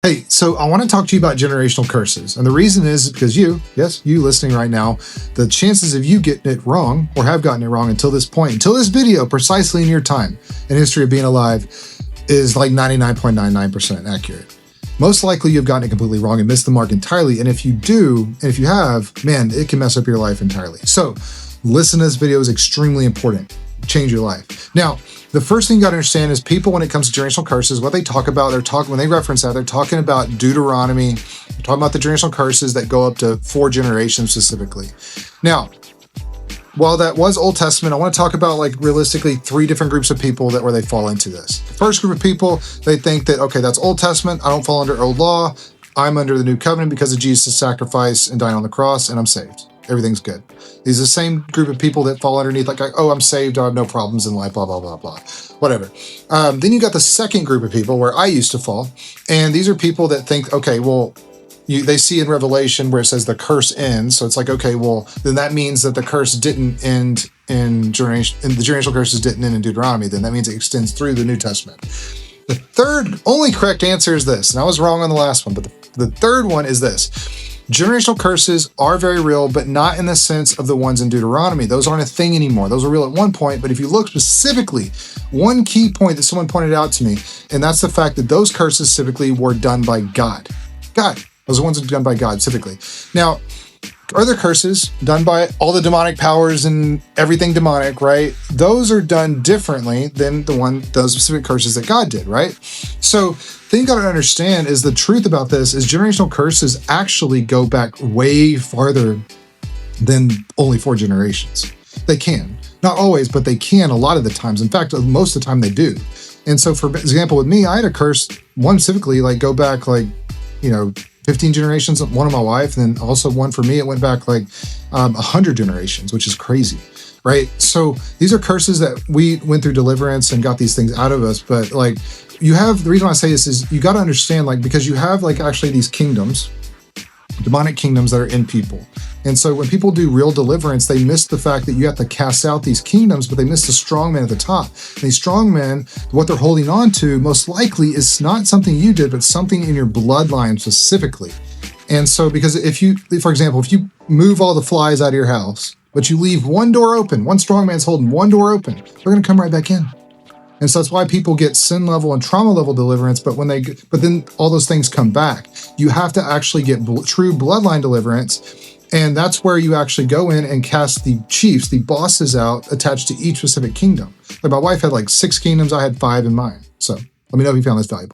Hey, so I want to talk to you about generational curses. And the reason is because you listening right now, the chances of you getting it wrong or have gotten it wrong until this point, until this video, precisely in your time in history of being alive, is like 99.99% accurate. Most likely you've gotten it completely wrong and missed the mark entirely. And if you do, and if you have, man, it can mess up your life entirely. So listen to this video is extremely important. Change your life. Now, the first thing you got to understand is people, when it comes to generational curses, what they talk about, when they reference that, they're talking about Deuteronomy. They're talking about the generational curses that go up to 4 generations specifically. Now, while that was Old Testament, I want to talk about like realistically 3 different groups of people where they fall into this. The first group of people, they think that, okay, that's Old Testament. I don't fall under old law. I'm under the new covenant because of Jesus' sacrifice and dying on the cross, and I'm saved. Everything's good. These are the same group of people that fall underneath like, oh, I'm saved, I have no problems in life, blah, blah, blah, blah, whatever. Then you got the second group of people where I used to fall. And these are people that think, okay, well, they see in Revelation where it says the curse ends. So it's like, okay, well, then that means that the curse didn't end in generation, and the generational curses didn't end in Deuteronomy. Then that means it extends through the New Testament. The third, only correct answer is this, and I was wrong on the last one, but the third one is this. Generational curses are very real, but not in the sense of the ones in Deuteronomy. Those aren't a thing anymore. Those were real at one point, but if you look specifically, one key point that someone pointed out to me, and that's the fact that those curses specifically were done by God. God, those are ones that are done by God specifically. Now, other curses done by all the demonic powers and everything demonic, right? Those are done differently than those specific curses that God did, right? So the thing you got to understand is the truth about this is generational curses actually go back way farther than only 4 generations. They can, not always, but they can a lot of the times. In fact, most of the time they do. And so for example, with me, I had a curse, one specifically, like go back 15 generations, one of my wife, and then also one for me, it went back like 100 generations, which is crazy, right? So these are curses that we went through deliverance and got these things out of us. But like the reason why I say this is you got to understand, like, because you have like actually these kingdoms, demonic kingdoms that are in people. And so when people do real deliverance, they miss the fact that you have to cast out these kingdoms, but they miss the strong men at the top. And these strong men, what they're holding on to most likely is not something you did, but something in your bloodline specifically. And so because for example, if you move all the flies out of your house, but you leave one door open, one strong man's holding one door open, they're going to come right back in. And so that's why people get sin level and trauma level deliverance, but then all those things come back. You have to actually get true bloodline deliverance. And that's where you actually go in and cast the chiefs, the bosses out attached to each specific kingdom. Like my wife had like 6 kingdoms, I had 5 in mine. So let me know if you found this valuable.